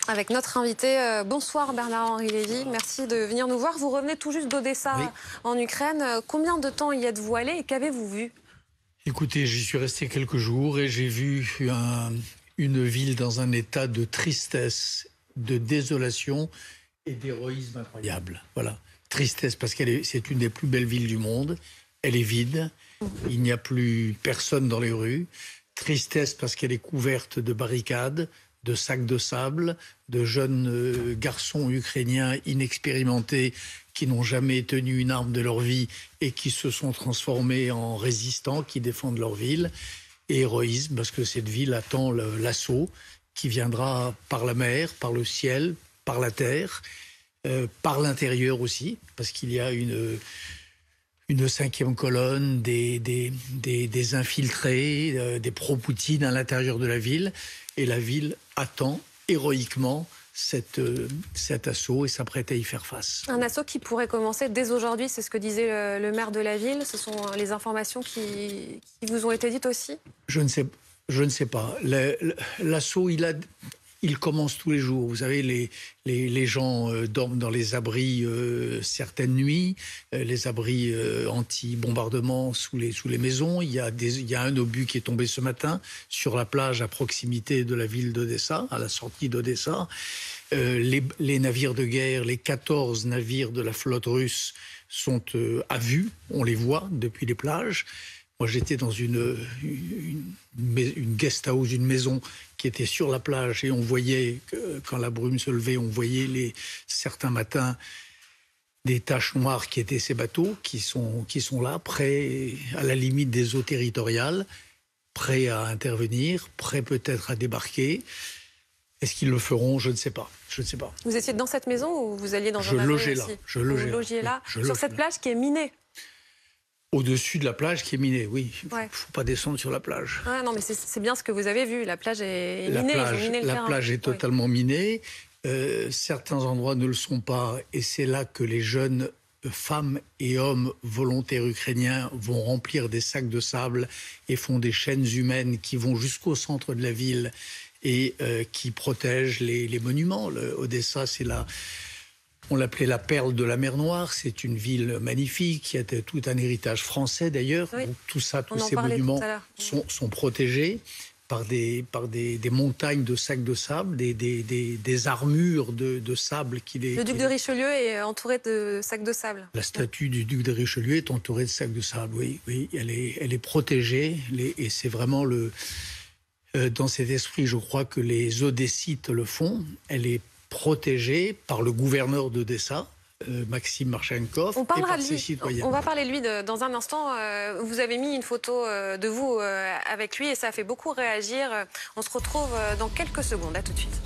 Avec notre invité. Bonsoir Bernard-Henri Lévy, merci de venir nous voir. Vous revenez tout juste d'Odessa en Ukraine. Combien de temps y êtes-vous allé et qu'avez-vous vu? Écoutez, j'y suis resté quelques jours et j'ai vu une ville dans un état de tristesse, de désolation et d'héroïsme incroyable. Voilà, tristesse parce c'est une des plus belles villes du monde. Elle est vide, il n'y a plus personne dans les rues. Tristesse parce qu'elle est couverte de barricades, de sacs de sable, de jeunes garçons ukrainiens inexpérimentés qui n'ont jamais tenu une arme de leur vie et qui se sont transformés en résistants, qui défendent leur ville. Et héroïsme, parce que cette ville attend l'assaut qui viendra par la mer, par le ciel, par la terre, par l'intérieur aussi, parce qu'il y a une cinquième colonne, des infiltrés, des pro-Poutine à l'intérieur de la ville. Et la ville attend héroïquement cet assaut et s'apprête à y faire face. Un assaut qui pourrait commencer dès aujourd'hui, c'est ce que disait le maire de la ville. Ce sont les informations qui vous ont été dites aussi? Je ne sais pas. L'assaut, il commence tous les jours. Vous savez, les gens dorment dans les abris certaines nuits, les abris anti-bombardement sous les maisons. Il y a un obus qui est tombé ce matin sur la plage à proximité de la ville d'Odessa, à la sortie d'Odessa. Les navires de guerre, les 14 navires de la flotte russe sont à vue. On les voit depuis les plages. Moi, j'étais dans une guest house, une maison qui était sur la plage et on voyait, quand la brume se levait, on voyait certains matins des taches noires qui étaient ces bateaux qui sont là, prêts à la limite des eaux territoriales, prêts à intervenir, prêts peut-être à débarquer. Est-ce qu'ils le feront? Je ne sais pas. Je ne sais pas. Vous étiez dans cette maison ou vous alliez dans un avion aussi? Je logeais là. Sur cette plage qui est minée? Au-dessus de la plage qui est minée, oui. Il ne faut pas descendre sur la plage. Ah non, mais c'est bien ce que vous avez vu. La plage est minée. La plage est totalement minée. Certains endroits ne le sont pas. Et c'est là que les jeunes femmes et hommes volontaires ukrainiens vont remplir des sacs de sable et font des chaînes humaines qui vont jusqu'au centre de la ville et qui protègent les monuments. Odessa, c'est là. On l'appelait la perle de la mer Noire. C'est une ville magnifique qui a tout un héritage français d'ailleurs. Oui. Tous ces monuments sont protégés par des montagnes de sacs de sable, des armures de sable qui les. Le duc de Richelieu est entouré de sacs de sable. La statue du duc de Richelieu est entourée de sacs de sable. Oui, elle est protégée et c'est vraiment dans cet esprit, je crois que les Odessites le font. Elle est protégé par le gouverneur d'Odessa, Maxime Marchenkov, et par ses citoyens. On va parler de lui dans un instant. Vous avez mis une photo de vous avec lui et ça a fait beaucoup réagir. On se retrouve dans quelques secondes. À tout de suite.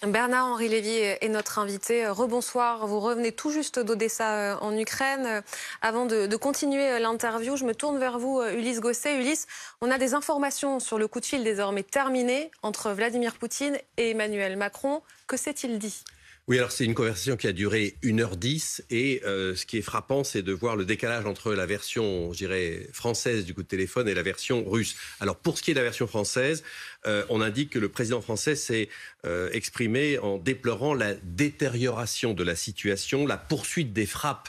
Bernard-Henri Lévy est notre invité. Rebonsoir, vous revenez tout juste d'Odessa en Ukraine. Avant de continuer l'interview, je me tourne vers vous, Ulysse Gosset. Ulysse, on a des informations sur le coup de fil désormais terminé entre Vladimir Poutine et Emmanuel Macron. Que s'est-il dit ? Oui, alors c'est une conversation qui a duré 1h10 et ce qui est frappant, c'est de voir le décalage entre la version, je dirais, française du coup de téléphone et la version russe. Alors pour ce qui est de la version française, on indique que le président français s'est exprimé en déplorant la détérioration de la situation, la poursuite des frappes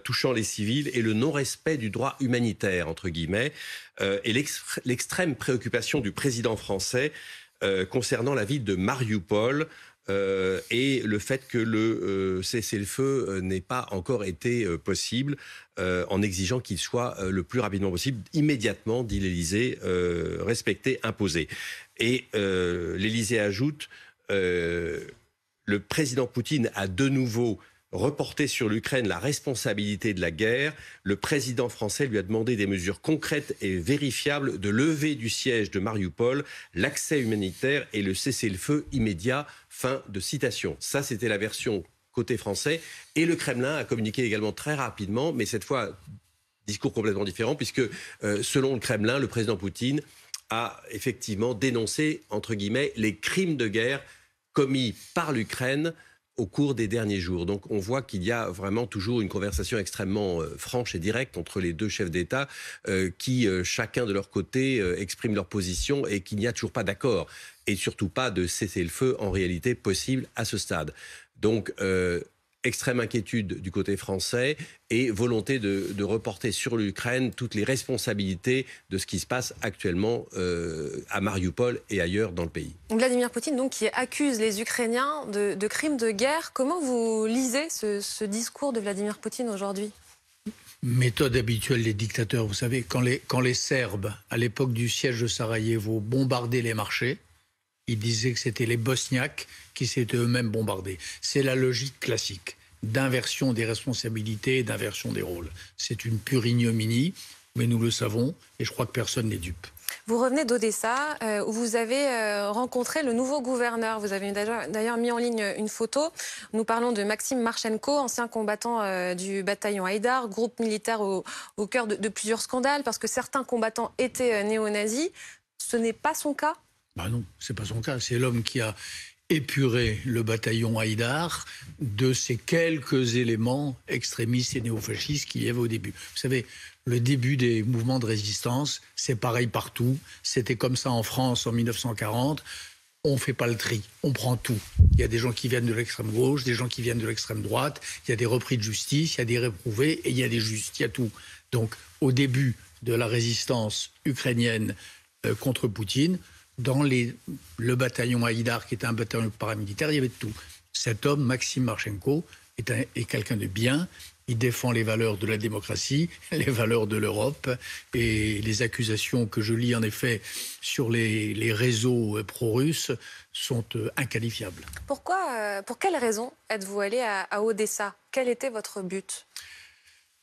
touchant les civils et le non-respect du droit humanitaire, entre guillemets, et l'extrême préoccupation du président français concernant la ville de Mariupol, et le fait que le cessez-le-feu n'ait pas encore été possible, en exigeant qu'il soit le plus rapidement possible, immédiatement, dit l'Élysée, respecté, imposé. Et l'Élysée ajoute, le président Poutine a de nouveau reporté sur l'Ukraine la responsabilité de la guerre. Le président français lui a demandé des mesures concrètes et vérifiables de levée du siège de Mariupol, l'accès humanitaire et le cessez-le-feu immédiat. Fin de citation. Ça, c'était la version côté français. Et le Kremlin a communiqué également très rapidement, mais cette fois, discours complètement différent, puisque selon le Kremlin, le président Poutine a effectivement dénoncé, entre guillemets, les crimes de guerre commis par l'Ukraine au cours des derniers jours. Donc on voit qu'il y a vraiment toujours une conversation extrêmement franche et directe entre les deux chefs d'État qui, chacun de leur côté, expriment leur position et qu'il n'y a toujours pas d'accord et surtout pas de cessez-le-feu en réalité possible à ce stade. Donc extrême inquiétude du côté français et volonté de reporter sur l'Ukraine toutes les responsabilités de ce qui se passe actuellement à Mariupol et ailleurs dans le pays. Vladimir Poutine, donc, qui accuse les Ukrainiens de crimes de guerre. Comment vous lisez ce discours de Vladimir Poutine aujourd'hui ? Méthode habituelle des dictateurs. Vous savez, quand les Serbes, à l'époque du siège de Sarajevo, bombardaient les marchés, ils disaient que c'était les Bosniaques qui s'étaient eux-mêmes bombardés. C'est la logique classique d'inversion des responsabilités et d'inversion des rôles. C'est une pure ignominie, mais nous le savons, et je crois que personne n'est dupe. Vous revenez d'Odessa, où vous avez rencontré le nouveau gouverneur. Vous avez d'ailleurs mis en ligne une photo. Nous parlons de Maxime Marchenko, ancien combattant du bataillon Haïdar, groupe militaire au cœur de plusieurs scandales, parce que certains combattants étaient néo-nazis. Ce n'est pas son cas ? Ben non, c'est pas son cas. C'est l'homme qui a épuré le bataillon Haïdar de ces quelques éléments extrémistes et néofascistes qu'il y avait au début. Vous savez, le début des mouvements de résistance, c'est pareil partout. C'était comme ça en France en 1940. On ne fait pas le tri, on prend tout. Il y a des gens qui viennent de l'extrême gauche, des gens qui viennent de l'extrême droite, il y a des repris de justice, il y a des réprouvés et il y a des justes, il y a tout. Donc, au début de la résistance ukrainienne contre Poutine, dans le bataillon Haïdar, qui était un bataillon paramilitaire, il y avait de tout. Cet homme, Maxime Marchenko, est quelqu'un de bien. Il défend les valeurs de la démocratie, les valeurs de l'Europe. Et les accusations que je lis, en effet, sur les réseaux pro-russes sont inqualifiables. Pour quelle raison êtes-vous allé à Odessa ? Quel était votre but ?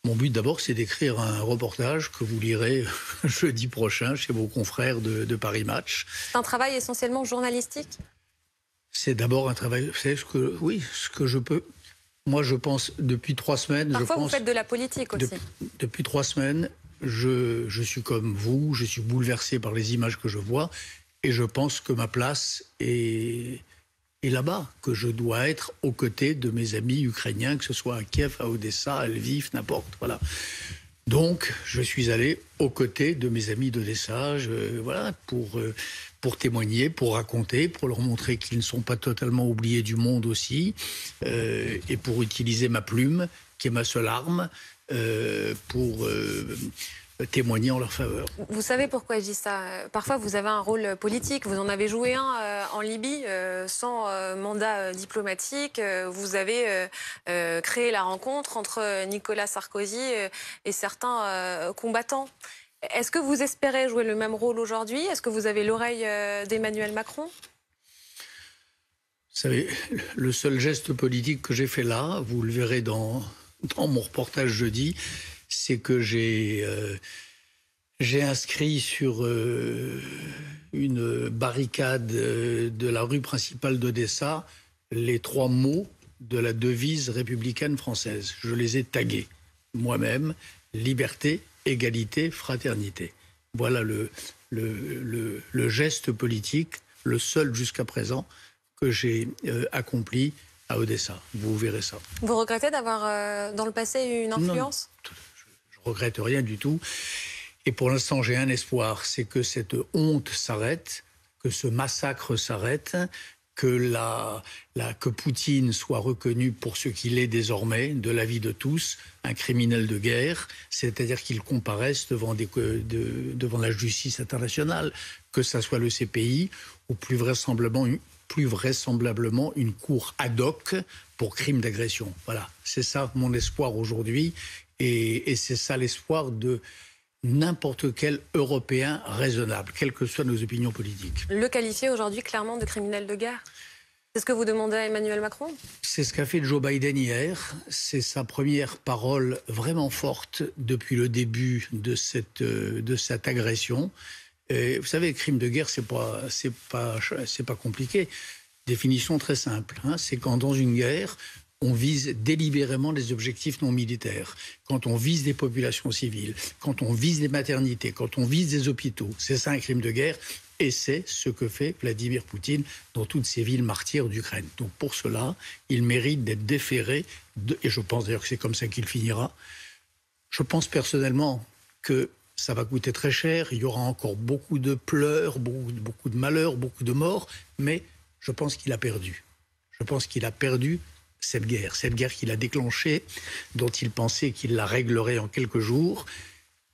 Mon but d'abord, c'est d'écrire un reportage que vous lirez jeudi prochain chez vos confrères de Paris Match. C'est un travail essentiellement journalistique ? C'est d'abord un travail... Vous savez ce que je peux... Moi, je pense, depuis 3 semaines... Parfois, vous faites de la politique aussi. Depuis 3 semaines, je suis comme vous, je suis bouleversé par les images que je vois, et je pense que ma place est là-bas, que je dois être aux côtés de mes amis ukrainiens, que ce soit à Kiev, à Odessa, à Lviv, n'importe. Voilà. Donc, je suis allé aux côtés de mes amis d'Odessa, voilà, pour témoigner, pour raconter, pour leur montrer qu'ils ne sont pas totalement oubliés du monde aussi, et pour utiliser ma plume, qui est ma seule arme, pour témoigner en leur faveur. Vous savez pourquoi je dis ça ? Parfois, vous avez un rôle politique. Vous en avez joué un en Libye, sans mandat diplomatique. Vous avez créé la rencontre entre Nicolas Sarkozy et certains combattants. Est-ce que vous espérez jouer le même rôle aujourd'hui ? Est-ce que vous avez l'oreille d'Emmanuel Macron ? Vous savez, le seul geste politique que j'ai fait là, vous le verrez dans mon reportage jeudi, c'est que j'ai inscrit sur une barricade de la rue principale d'Odessa les 3 mots de la devise républicaine française. Je les ai tagués moi-même: liberté, égalité, fraternité. Voilà le geste politique, le seul jusqu'à présent, que j'ai accompli à Odessa. Vous verrez ça. Vous regrettez d'avoir, dans le passé, eu une influence ? Non, je ne regrette rien du tout. Et pour l'instant, j'ai un espoir, c'est que cette honte s'arrête, que ce massacre s'arrête, que Poutine soit reconnu pour ce qu'il est désormais, de l'avis de tous, un criminel de guerre, c'est-à-dire qu'il comparaisse devant la justice internationale, que ça soit le CPI ou plus vraisemblablement une cour ad hoc pour crime d'agression. Voilà, c'est ça mon espoir aujourd'hui, et c'est ça l'espoir de n'importe quel Européen raisonnable, quelles que soient nos opinions politiques. Le qualifier aujourd'hui clairement de criminel de guerre ? C'est ce que vous demandez à Emmanuel Macron ? C'est ce qu'a fait Joe Biden hier. C'est sa première parole vraiment forte depuis le début de cette agression. Et vous savez, crime de guerre, c'est pas compliqué. Définition très simple. C'est quand dans une guerre, on vise délibérément des objectifs non militaires, quand on vise des populations civiles, quand on vise des maternités, quand on vise des hôpitaux, c'est ça un crime de guerre. Et c'est ce que fait Vladimir Poutine dans toutes ces villes martyres d'Ukraine. Donc pour cela, il mérite d'être déféré, et je pense d'ailleurs que c'est comme ça qu'il finira. Je pense personnellement que ça va coûter très cher, il y aura encore beaucoup de pleurs, beaucoup de malheurs, beaucoup de morts, mais je pense qu'il a perdu. Je pense qu'il a perdu cette guerre qu'il a déclenchée, dont il pensait qu'il la réglerait en quelques jours.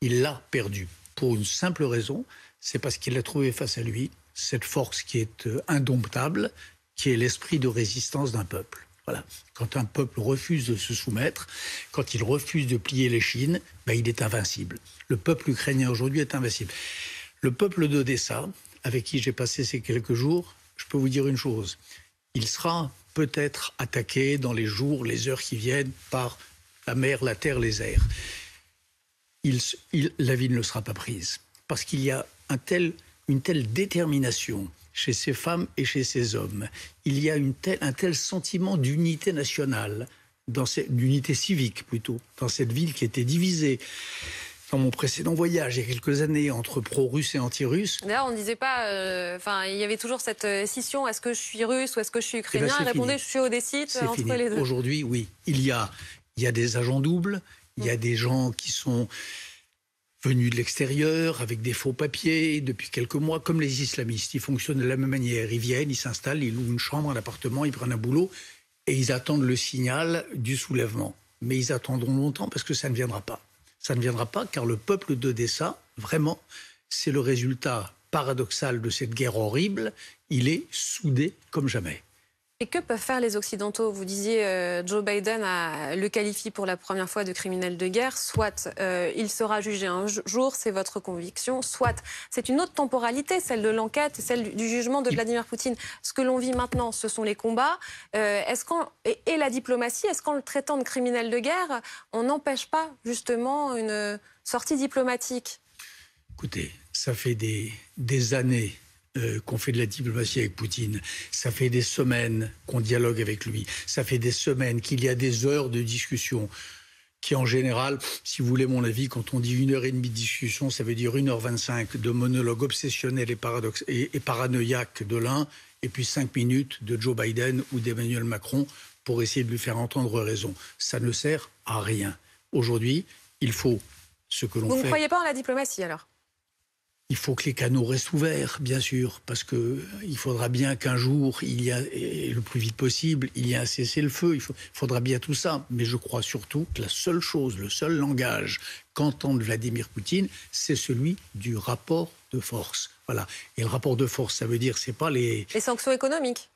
Il l'a perdue pour une simple raison, c'est parce qu'il a trouvé face à lui cette force qui est indomptable, qui est l'esprit de résistance d'un peuple. Voilà. Quand un peuple refuse de se soumettre, quand il refuse de plier l'échine, il est invincible. Le peuple ukrainien aujourd'hui est invincible. Le peuple d'Odessa, avec qui j'ai passé ces quelques jours, je peux vous dire une chose. Il sera peut-être attaqué dans les jours, les heures qui viennent par la mer, la terre, les airs. La ville ne sera pas prise. Parce qu'il y a une telle détermination chez ces femmes et chez ces hommes. Il y a un tel sentiment d'unité nationale, d'unité civique plutôt, dans cette ville qui était divisée. Dans mon précédent voyage, il y a quelques années, entre pro-russes et anti-russes. D'ailleurs, on ne disait pas... il y avait toujours cette scission, est-ce que je suis russe ou est-ce que je suis ukrainien? Il répondait, je suis odessite, entre fini. Les deux. Aujourd'hui, oui. Il y a des agents doubles, il y a des gens qui sont venus de l'extérieur, avec des faux papiers, depuis quelques mois, comme les islamistes. Ils fonctionnent de la même manière. Ils viennent, ils s'installent, ils louent une chambre, un appartement, ils prennent un boulot, et ils attendent le signal du soulèvement. Mais ils attendront longtemps parce que ça ne viendra pas. Ça ne viendra pas car le peuple d'Odessa, vraiment, c'est le résultat paradoxal de cette guerre horrible. Il est soudé comme jamais. Et que peuvent faire les Occidentaux? Vous disiez, Joe Biden le qualifie pour la première fois de criminel de guerre. Soit il sera jugé un jour, c'est votre conviction. Soit c'est une autre temporalité, celle de l'enquête, celle du jugement de Vladimir Poutine. Ce que l'on vit maintenant, ce sont les combats. Et la diplomatie, est-ce qu'en le traitant de criminel de guerre, on n'empêche pas justement une sortie diplomatique? Écoutez, ça fait des années qu'on fait de la diplomatie avec Poutine. Ça fait des semaines qu'on dialogue avec lui. Ça fait des semaines qu'il y a des heures de discussion qui, en général, si vous voulez mon avis, quand on dit 1h30 de discussion, ça veut dire 1h25 de monologue obsessionnel et paranoïaque de l'un, et puis 5 minutes de Joe Biden ou d'Emmanuel Macron pour essayer de lui faire entendre raison. Ça ne sert à rien. Aujourd'hui, il faut ce que l'on fait... Vous ne croyez pas en la diplomatie, alors ? Il faut que les canaux restent ouverts, bien sûr, parce qu'il faudra bien qu'un jour, et le plus vite possible, il y ait un cessez-le-feu. Il faudra bien tout ça. Mais je crois surtout que la seule chose, le seul langage qu'entend Vladimir Poutine, c'est celui du rapport de force. Voilà. Et le rapport de force, ça veut dire, c'est pas les... Les sanctions économiques.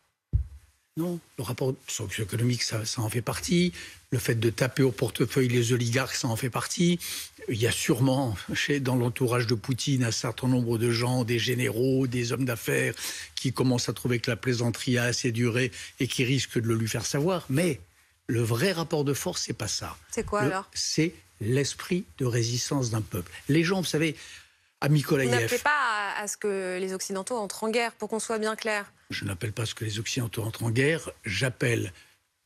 Non, le rapport socio-économique, ça en fait partie. Le fait de taper au portefeuille les oligarques, ça en fait partie. Il y a sûrement, dans l'entourage de Poutine, un certain nombre de gens, des généraux, des hommes d'affaires, qui commencent à trouver que la plaisanterie a assez duré et qui risquent de le lui faire savoir. Mais le vrai rapport de force, c'est pas ça. C'est quoi alors ? C'est l'esprit de résistance d'un peuple. Les gens, vous savez, à Mykolaïev... Vous n'appelez pas à ce que les Occidentaux entrent en guerre, pour qu'on soit bien clair. Je n'appelle pas à ce que les Occidentaux entrent en guerre, j'appelle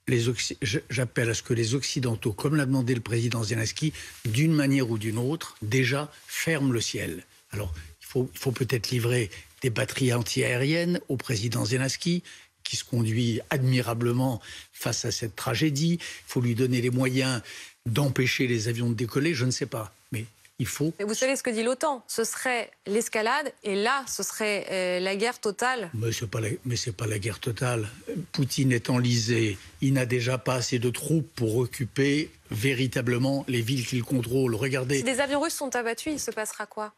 à ce que les Occidentaux, comme l'a demandé le président Zelensky, d'une manière ou d'une autre, déjà ferment le ciel. Alors, il faut peut-être livrer des batteries anti-aériennes au président Zelensky, qui se conduit admirablement face à cette tragédie. Il faut lui donner les moyens d'empêcher les avions de décoller, je ne sais pas. Mais il faut... Mais vous savez ce que dit l'OTAN, ce serait l'escalade, et là, ce serait la guerre totale. Mais ce n'est pas la guerre totale. Poutine est enlisé, il n'a déjà pas assez de troupes pour occuper véritablement les villes qu'il contrôle. Regardez. Si des avions russes sont abattus, il se passera quoi ?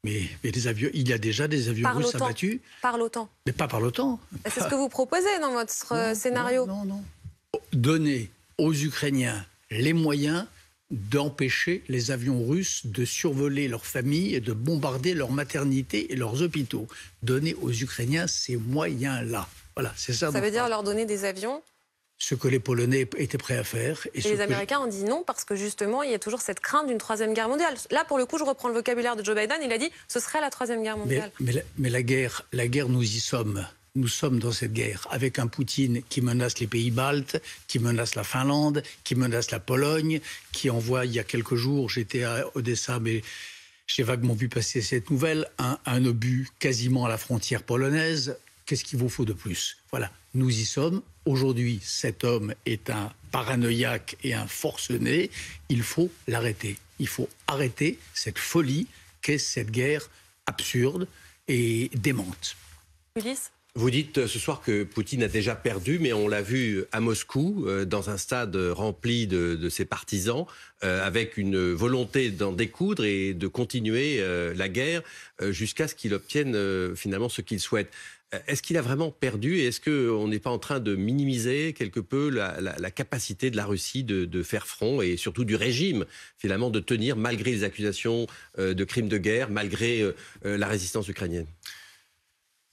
Mais il y a déjà des avions russes abattus. Par l'OTAN. Mais pas par l'OTAN. C'est ce que vous proposez dans votre scénario. Non. Donner aux Ukrainiens les moyens d'empêcher les avions russes de survoler leurs familles et de bombarder leurs maternités et leurs hôpitaux. Donner aux Ukrainiens ces moyens-là. Voilà, c'est ça. Ça veut dire leur donner des avions ? Ce que les Polonais étaient prêts à faire. Et les Américains ont dit non parce que justement, il y a toujours cette crainte d'une troisième guerre mondiale. Là, pour le coup, je reprends le vocabulaire de Joe Biden. Il a dit ce serait la troisième guerre mondiale. Mais la guerre, nous y sommes. nous sommes dans cette guerre avec un Poutine qui menace les pays baltes, qui menace la Finlande, qui menace la Pologne, qui envoie, il y a quelques jours, j'étais à Odessa, mais j'ai vaguement vu passer cette nouvelle, un obus quasiment à la frontière polonaise. Qu'est-ce qu'il vous faut de plus? Voilà, nous y sommes. Aujourd'hui, cet homme est un paranoïaque et un forcené. Il faut l'arrêter. Il faut arrêter cette folie qu'est cette guerre absurde et démente. Ulysse ? Vous dites ce soir que Poutine a déjà perdu, mais on l'a vu à Moscou, dans un stade rempli de ses partisans, avec une volonté d'en découdre et de continuer la guerre jusqu'à ce qu'il obtienne finalement ce qu'il souhaite. Est-ce qu'il a vraiment perdu et est-ce qu'on n'est pas en train de minimiser quelque peu la capacité de la Russie de faire front et surtout du régime, finalement, de tenir malgré les accusations de crimes de guerre, malgré la résistance ukrainienne ?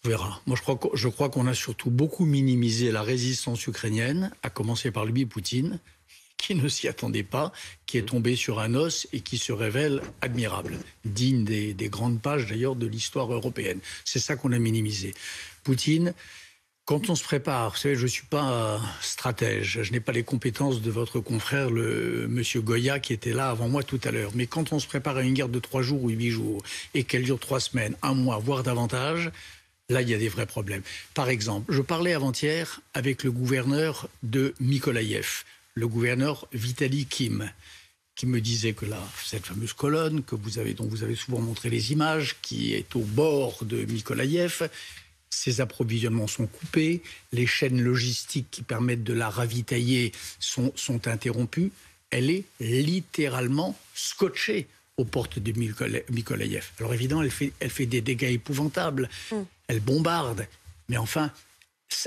On verra. Moi, je crois qu'on a surtout beaucoup minimisé la résistance ukrainienne, à commencer par lui, Poutine, qui ne s'y attendait pas, qui est tombé sur un os et qui se révèle admirable, digne des grandes pages d'ailleurs de l'histoire européenne. C'est ça qu'on a minimisé. Poutine, quand on se prépare, vous savez, je ne suis pas stratège, je n'ai pas les compétences de votre confrère, monsieur Goya, qui était là avant moi tout à l'heure. Mais quand on se prépare à une guerre de 3 jours ou 8 jours, et qu'elle dure 3 semaines, 1 mois, voire davantage, là, il y a des vrais problèmes. Par exemple, je parlais avant-hier avec le gouverneur de Mykolaïev, le gouverneur Vitali Kim, qui me disait que là, cette fameuse colonne dont vous avez souvent montré les images, qui est au bord de Mykolaïev, ses approvisionnements sont coupés, les chaînes logistiques qui permettent de la ravitailler sont interrompues. Elle est littéralement scotchée aux portes de Mykolaïev. Alors évidemment, elle fait des dégâts épouvantables. Elle bombarde, mais enfin,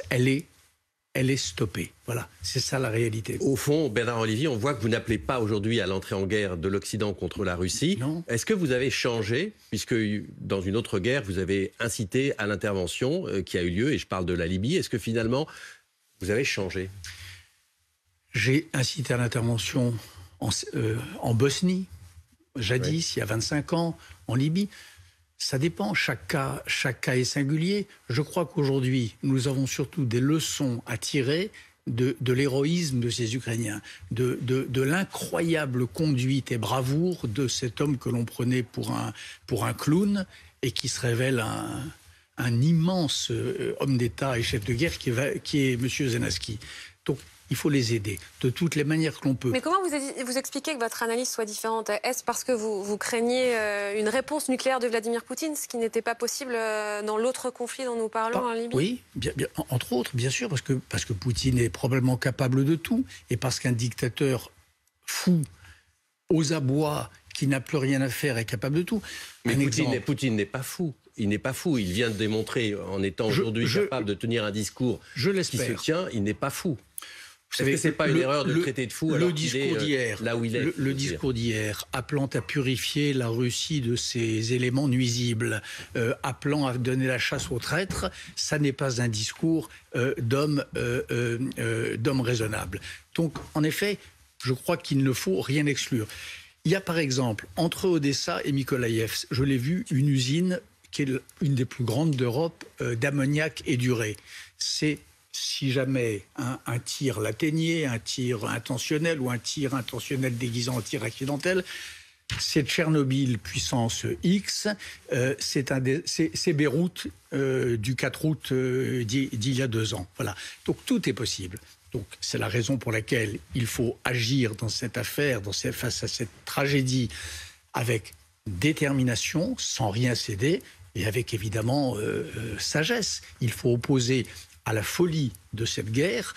elle est stoppée. Voilà, c'est ça la réalité. Au fond, Bernard Olivier, on voit que vous n'appelez pas aujourd'hui à l'entrée en guerre de l'Occident contre la Russie. Non. Est-ce que vous avez changé, puisque dans une autre guerre, vous avez incité à l'intervention qui a eu lieu, et je parle de la Libye. Est-ce que finalement, vous avez changé? J'ai incité à l'intervention en Bosnie, jadis, il y a 25 ans, en Libye. Ça dépend, chaque cas est singulier. Je crois qu'aujourd'hui, nous avons surtout des leçons à tirer de l'héroïsme de ces Ukrainiens, de l'incroyable conduite et bravoure de cet homme que l'on prenait pour un clown et qui se révèle un immense homme d'État et chef de guerre qui est M. Zelensky. Donc, il faut les aider de toutes les manières que l'on peut. Mais comment vous expliquez que votre analyse soit différente? Est-ce parce que vous craignez une réponse nucléaire de Vladimir Poutine, ce qui n'était pas possible dans l'autre conflit dont nous parlons en Libye? Oui, bien, entre autres, bien sûr, parce que Poutine est probablement capable de tout, et parce qu'un dictateur fou, aux abois, qui n'a plus rien à faire, est capable de tout. Mais Poutine n'est pas fou. Il n'est pas fou. Il vient de démontrer, en étant aujourd'hui capable de tenir un discours qui se tient, il n'est pas fou. Est-ce que ce n'est pas une erreur de le traiter de fou alors qu'il est là où il est? Le discours d'hier, appelant à purifier la Russie de ses éléments nuisibles, appelant à donner la chasse aux traîtres, ça n'est pas un discours d'homme raisonnable. Donc, en effet, je crois qu'il ne faut rien exclure. Il y a par exemple, entre Odessa et Mykolaïev, je l'ai vu, une usine qui est une des plus grandes d'Europe d'ammoniac et d'urée. C'est, si jamais un tir l'atteignait, un tir intentionnel ou un tir intentionnel déguisant en tir accidentel, c'est Tchernobyl puissance X, c'est Beyrouth du 4 août d'il y a 2 ans. Voilà. Donc tout est possible. Donc c'est la raison pour laquelle il faut agir dans cette affaire, face à cette tragédie, avec détermination, sans rien céder, et avec évidemment sagesse. Il faut opposer à la folie de cette guerre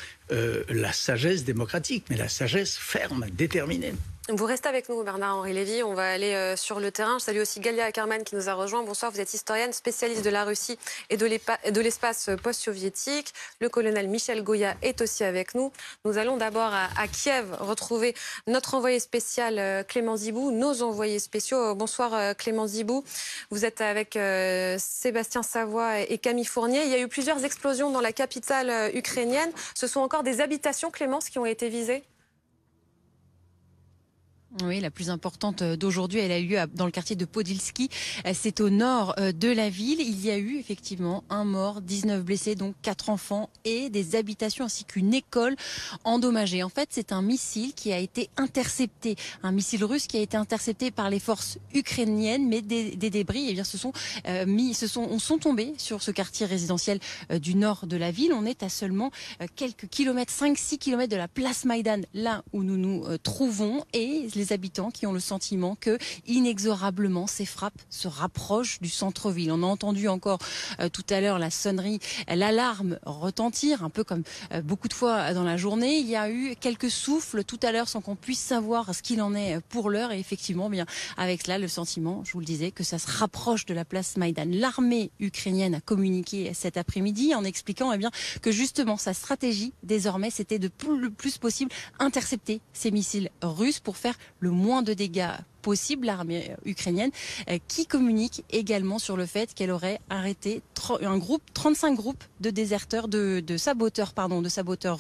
la sagesse démocratique, mais la sagesse ferme, déterminée. Vous restez avec nous, Bernard-Henri Lévy. On va aller sur le terrain. Je salue aussi Galia Ackerman qui nous a rejoint. Bonsoir, vous êtes historienne, spécialiste de la Russie et de l'espace post-soviétique. Le colonel Michel Goya est aussi avec nous. Nous allons d'abord à Kiev retrouver notre envoyé spécial Clément Zibou, nos envoyés spéciaux. Bonsoir Clément Zibou. Vous êtes avec Sébastien Savoie et Camille Fournier. Il y a eu plusieurs explosions dans la capitale ukrainienne. Ce sont encore des habitations, Clémence, qui ont été visées? Oui, la plus importante d'aujourd'hui, elle a eu lieu dans le quartier de Podilski. C'est au nord de la ville. Il y a eu effectivement un mort, 19 blessés, donc 4 enfants et des habitations ainsi qu'une école endommagée. En fait, c'est un missile qui a été intercepté, un missile russe qui a été intercepté par les forces ukrainiennes, mais des débris, eh bien, sont tombés sur ce quartier résidentiel du nord de la ville. On est à seulement quelques kilomètres, 5-6 kilomètres de la place Maïdan, là où nous nous trouvons, et les habitants qui ont le sentiment que inexorablement ces frappes se rapprochent du centre-ville. On a entendu encore tout à l'heure la sonnerie, l'alarme retentir, un peu comme beaucoup de fois dans la journée. Il y a eu quelques souffles tout à l'heure sans qu'on puisse savoir ce qu'il en est pour l'heure. Et effectivement, bien avec cela, le sentiment, je vous le disais, que ça se rapproche de la place Maïdan. L'armée ukrainienne a communiqué cet après-midi en expliquant bien que justement sa stratégie désormais, c'était de le plus possible intercepter ces missiles russes pour faire le moins de dégâts possible. L'armée ukrainienne qui communique également sur le fait qu'elle aurait arrêté 35 groupes de déserteurs, de saboteurs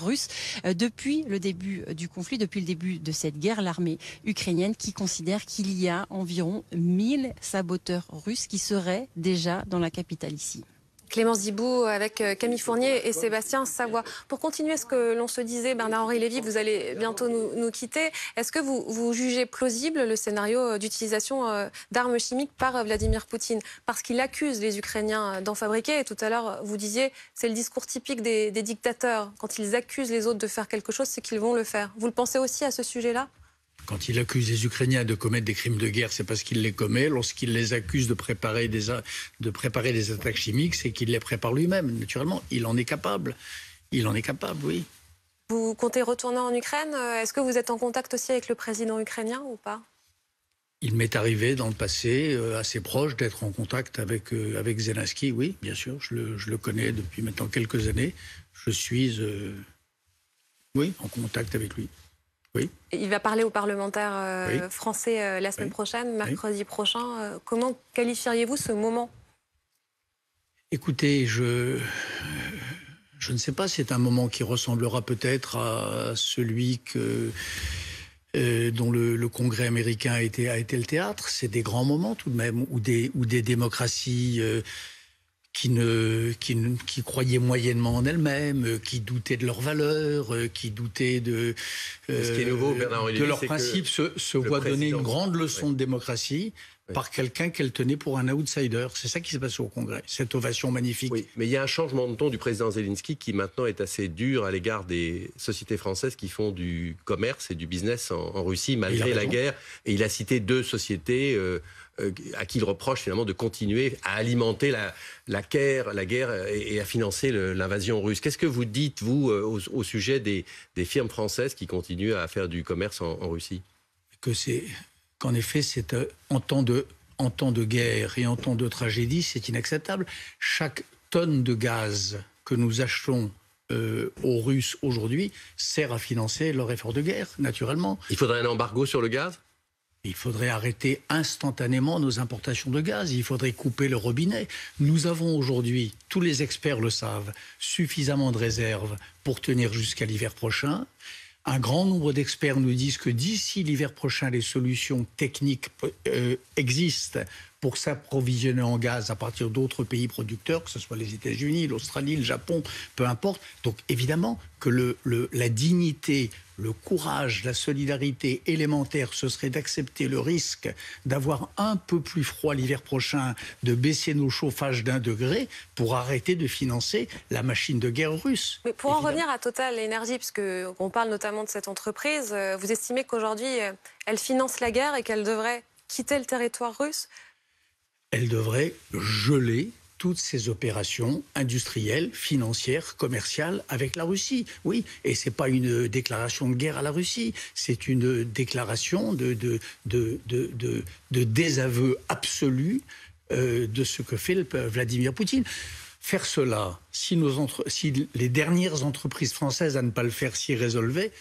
russes depuis le début du conflit, depuis le début de cette guerre. L'armée ukrainienne qui considère qu'il y a environ 1000 saboteurs russes qui seraient déjà dans la capitale ici. Clémence Dibou avec Camille Fournier et Sébastien Savoie. Pour continuer ce que l'on se disait, Bernard-Henri Lévy, vous allez bientôt nous quitter. Est-ce que vous jugez plausible le scénario d'utilisation d'armes chimiques par Vladimir Poutine? Parce qu'il accuse les Ukrainiens d'en fabriquer. Et tout à l'heure, vous disiez, c'est le discours typique des dictateurs. Quand ils accusent les autres de faire quelque chose, c'est qu'ils vont le faire. Vous le pensez aussi à ce sujet-là? Quand il accuse les Ukrainiens de commettre des crimes de guerre, c'est parce qu'il les commet. Lorsqu'il les accuse de préparer des attaques chimiques, c'est qu'il les prépare lui-même. Naturellement, il en est capable. Il en est capable, oui. Vous comptez retourner en Ukraine? Est-ce que vous êtes en contact aussi avec le président ukrainien ou pas? Il m'est arrivé dans le passé, assez proche, d'être en contact avec Zelensky, oui, bien sûr. Je le connais depuis maintenant quelques années. Je suis, en contact avec lui. Oui. Il va parler aux parlementaires français la semaine prochaine, mercredi prochain. Comment qualifieriez-vous ce moment? Écoutez, je ne sais pas, c'est un moment qui ressemblera peut-être à celui dont le Congrès américain a été le théâtre. C'est des grands moments tout de même, où des démocraties qui croyaient moyennement en elles-mêmes, qui doutaient de leurs valeurs, qui doutaient de leurs principes, se voient donner une grande leçon de démocratie par quelqu'un qu'elle tenait pour un outsider. C'est ça qui s'est passé au Congrès, cette ovation magnifique. Oui, mais il y a un changement de ton du président Zelensky qui maintenant est assez dur à l'égard des sociétés françaises qui font du commerce et du business en Russie malgré la guerre. Et il a cité 2 sociétés à qui il reproche finalement de continuer à alimenter la guerre et à financer l'invasion russe. Qu'est-ce que vous dites, vous, au sujet des firmes françaises qui continuent à faire du commerce en Russie? Qu'en effet, c'est en temps de guerre et en temps de tragédie, c'est inacceptable. Chaque tonne de gaz que nous achetons aux Russes aujourd'hui sert à financer leur effort de guerre, naturellement. Il faudrait un embargo sur le gaz? Il faudrait arrêter instantanément nos importations de gaz. Il faudrait couper le robinet. Nous avons aujourd'hui, tous les experts le savent, suffisamment de réserves pour tenir jusqu'à l'hiver prochain. Un grand nombre d'experts nous disent que d'ici l'hiver prochain, les solutions techniques existent pour s'approvisionner en gaz à partir d'autres pays producteurs, que ce soit les États-Unis, l'Australie, le Japon, peu importe. Donc évidemment que la dignité, le courage, la solidarité élémentaire, ce serait d'accepter le risque d'avoir un peu plus froid l'hiver prochain, de baisser nos chauffages d'1 degré pour arrêter de financer la machine de guerre russe. Mais pour en revenir à Total Energy, puisque on parle notamment de cette entreprise, vous estimez qu'aujourd'hui, elle finance la guerre et qu'elle devrait quitter le territoire russe? Elle devrait geler toutes ses opérations industrielles, financières, commerciales avec la Russie. Oui, et ce n'est pas une déclaration de guerre à la Russie, c'est une déclaration de désaveu absolu de ce que fait Vladimir Poutine. Faire cela, si les dernières entreprises françaises à ne pas le faire s'y résolvaient,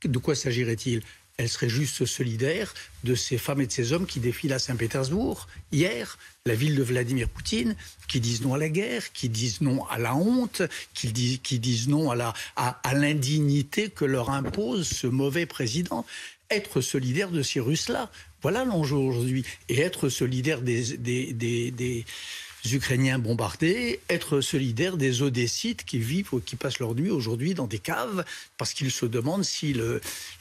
de quoi s'agirait-il? Elle serait juste solidaire de ces femmes et de ces hommes qui défilent à Saint-Pétersbourg, hier, la ville de Vladimir Poutine, qui disent non à la guerre, qui disent non à la honte, qui disent non à l'indignité que leur impose ce mauvais président. être solidaire de ces Russes-là. Voilà l'enjeu aujourd'hui. Et être solidaire des Ukrainiens bombardés, être solidaire des Odessites qui vivent ou qui passent leur nuit aujourd'hui dans des caves parce qu'ils se demandent si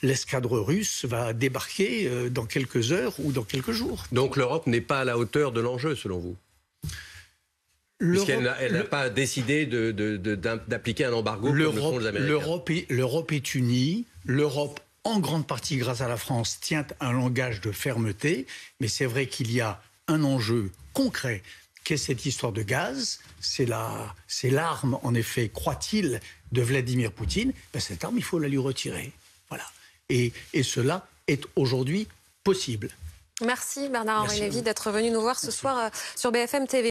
l'escadre russe va débarquer dans quelques heures ou dans quelques jours. Donc l'Europe n'est pas à la hauteur de l'enjeu, selon vous? Puisqu'elle n'a pas décidé d'appliquer un embargo comme le font les Américains. L'Europe est unie. L'Europe, en grande partie grâce à la France, tient un langage de fermeté. Mais c'est vrai qu'il y a un enjeu concret qu'est cette histoire de gaz. C'est l'arme, en effet, croit-il, de Vladimir Poutine. Ben, cette arme, il faut la lui retirer. Voilà. Et cela est aujourd'hui possible. Merci Bernard-Henri Lévy d'être venu nous voir ce soir sur BFM TV.